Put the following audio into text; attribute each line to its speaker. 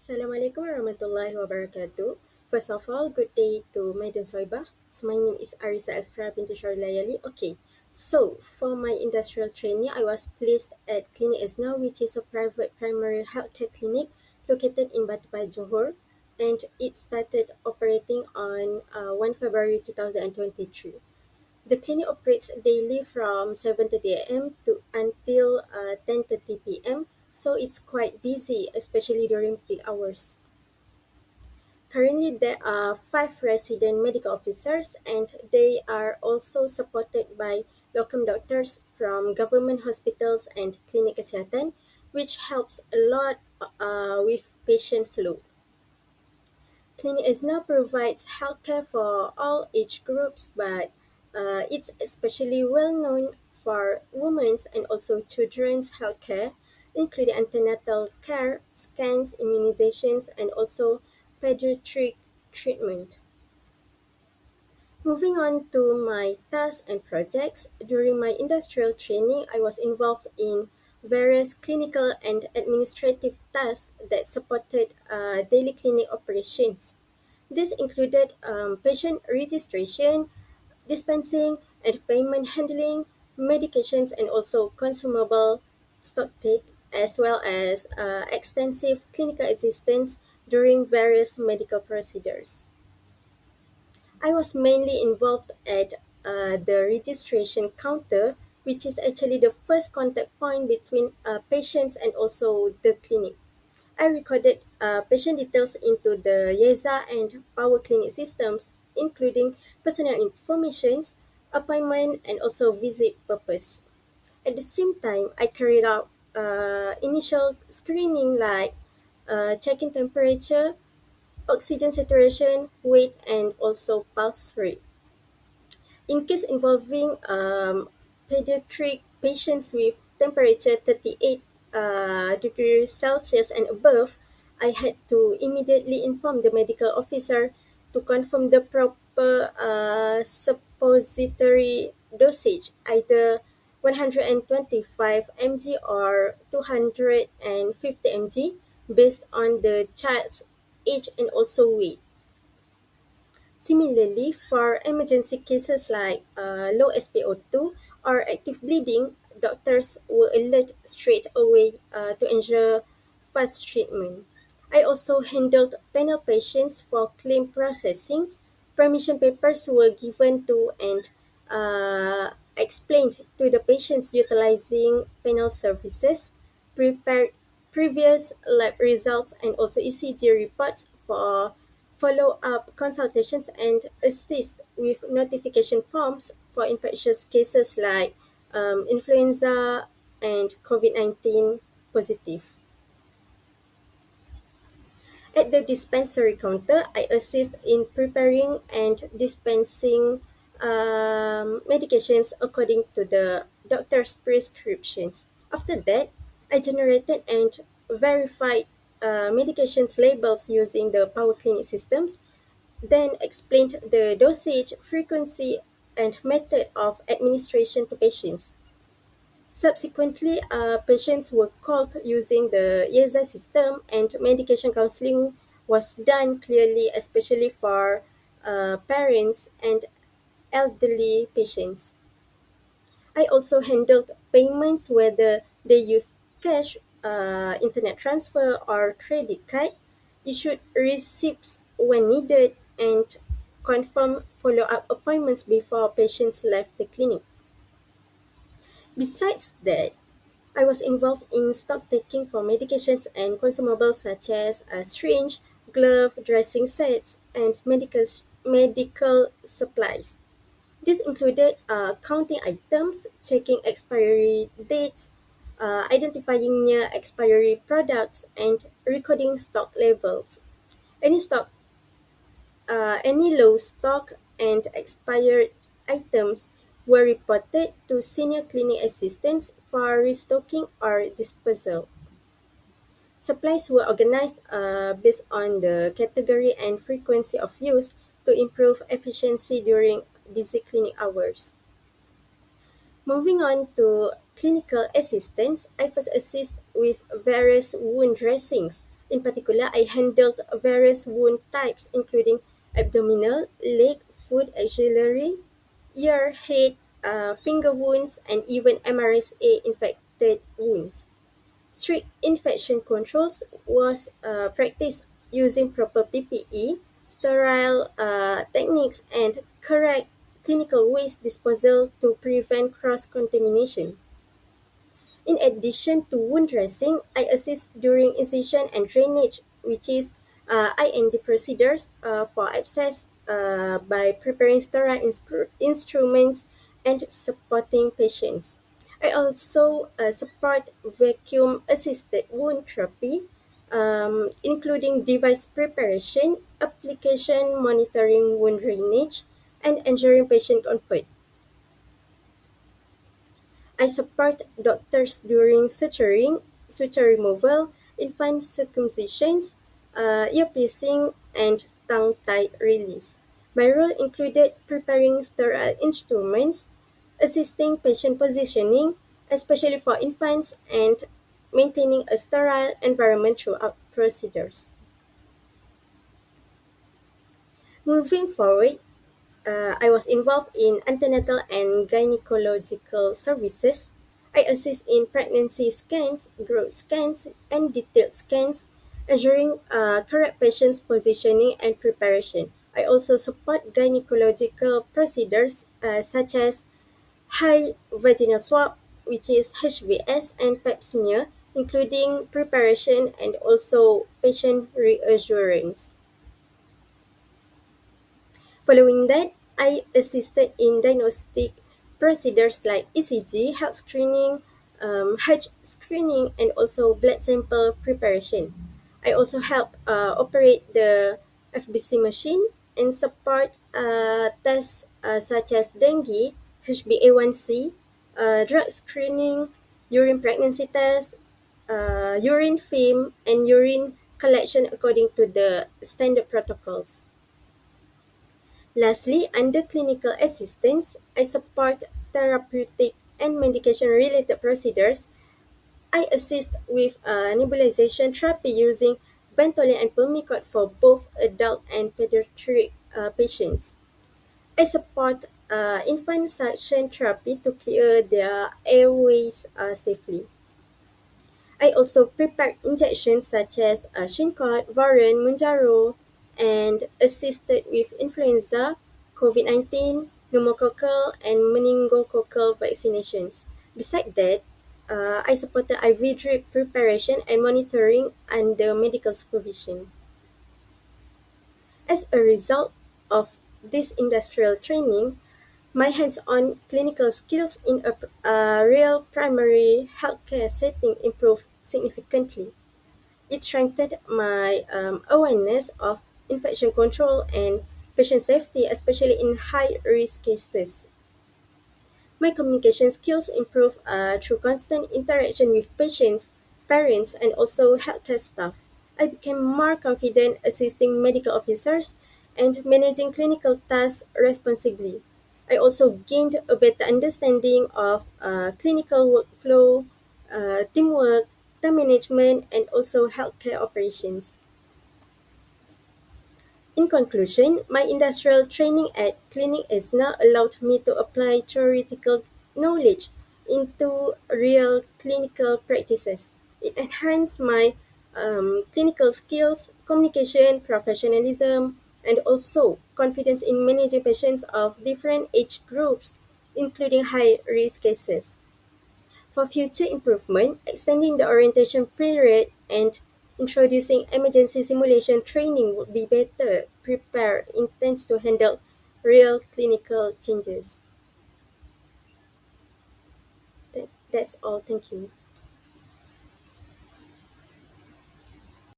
Speaker 1: Assalamualaikum warahmatullahi wabarakatuh. First of all, good day to Madam Soibah. So my name is Arissa Elfeera binti LAYALI. Okay, so for my industrial training, I was placed at Clinic Esna, which is a private primary healthcare clinic located in Batu Pahat, Johor, and it started operating on 1 February 2023. The clinic operates daily from 7:30 a.m. to until 10:30 p.m. So it's quite busy, especially during peak hours. Currently, there are five resident medical officers, and they are also supported by locum doctors from government hospitals and clinic kesihatan, which helps a lot with patient flow. Clinic is now provides healthcare for all age groups, but it's especially well known for women's and also children's healthcare, including antenatal care, scans, immunizations, and also pediatric treatment. Moving on to my tasks and projects, during my industrial training, I was involved in various clinical and administrative tasks that supported daily clinic operations. This included patient registration, dispensing and payment handling, medications, and also consumable stock take, as well as extensive clinical assistance during various medical procedures. I was mainly involved at the registration counter, which is actually the first contact point between patients and also the clinic. I recorded patient details into the YEZA and Power Clinic systems, including personal informations, appointment, and also visit purpose. At the same time, I carried out initial screening like checking temperature, oxygen saturation, weight, and also pulse rate. In case involving pediatric patients with temperature 38 degrees Celsius and above, I had to immediately inform the medical officer to confirm the proper suppository dosage, either 125 mg or 250 mg, based on the child's age and also weight. Similarly, for emergency cases like low SpO2 or active bleeding, doctors will alert straight away to ensure fast treatment. I also handled panel patients for claim processing. Permission papers were given to and explained to the patients utilizing panel services, prepared previous lab results, and also ECG reports for follow-up consultations, and assist with notification forms for infectious cases like influenza and COVID-19 positive. At the dispensary counter, I assist in preparing and dispensing medications according to the doctor's prescriptions. After that, I generated and verified medications labels using the Power Clinic systems, then explained the dosage, frequency, and method of administration to patients. Subsequently, patients were called using the YEZA system, and medication counseling was done clearly, especially for parents and elderly patients. I also handled payments whether they use cash, internet transfer, or credit card, issued receipts when needed, and confirm follow-up appointments before patients left the clinic. Besides that, I was involved in stock taking for medications and consumables such as a syringe, glove, dressing sets, and medical supplies. This included counting items, checking expiry dates, identifying near expiry products, and recording stock levels. Any stock, any low stock and expired items were reported to senior clinic assistants for restocking or disposal. Supplies were organized based on the category and frequency of use to improve efficiency during busy clinic hours. Moving on to clinical assistance, I first assist with various wound dressings, In particular, I handled various wound types, including abdominal, leg, foot axillary, ear, head, finger wounds, and even MRSA infected wounds. Strict infection controls was practiced using proper PPE, sterile techniques, and correct clinical waste disposal to prevent cross-contamination. In addition to wound dressing, I assist during incision and drainage, which is I&D procedures for abscess by preparing sterile instruments and supporting patients. I also support vacuum-assisted wound therapy, including device preparation, application monitoring wound drainage, and ensuring patient comfort. I support doctors during suturing, suture removal, infant circumcisions, ear piercing, and tongue tie release. My role included preparing sterile instruments, assisting patient positioning, especially for infants, and maintaining a sterile environment throughout procedures. Moving forward, I was involved in antenatal and gynecological services. I assist in pregnancy scans, growth scans, and detailed scans, ensuring correct patient's positioning and preparation. I also support gynecological procedures such as high vaginal swab, which is HVS, and pap smear, including preparation and also patient reassurance. Following that, I assisted in diagnostic procedures like ECG, health screening, H screening, and also blood sample preparation. I also help operate the FBC machine and support tests such as dengue, HbA1c, drug screening, urine pregnancy test, urine film, and urine collection according to the standard protocols. Lastly, under clinical assistance, I support therapeutic and medication-related procedures. I assist with nebulization therapy using Ventolin and Pulmicort for both adult and pediatric patients. I support infant suction therapy to clear their airways safely. I also prepared injections such as Shincort, Varin, Munjaro, and assisted with influenza, COVID-19, pneumococcal, and meningococcal vaccinations. Besides that, I supported IV drip preparation and monitoring under medical supervision. As a result of this industrial training, my hands-on clinical skills in a real primary healthcare setting improved significantly. It strengthened my awareness of infection control and patient safety, especially in high-risk cases. My communication skills improved through constant interaction with patients, parents, and also healthcare staff. I became more confident assisting medical officers and managing clinical tasks responsibly. I also gained a better understanding of clinical workflow, teamwork, time management, and also healthcare operations. In conclusion, my industrial training at clinic has now allowed me to apply theoretical knowledge into real clinical practices. It enhanced my clinical skills, communication, professionalism, and also confidence in managing patients of different age groups, including high risk cases. For future improvement, extending the orientation period and introducing emergency simulation training would be better prepare interns to handle real clinical changes. That's all. Thank you.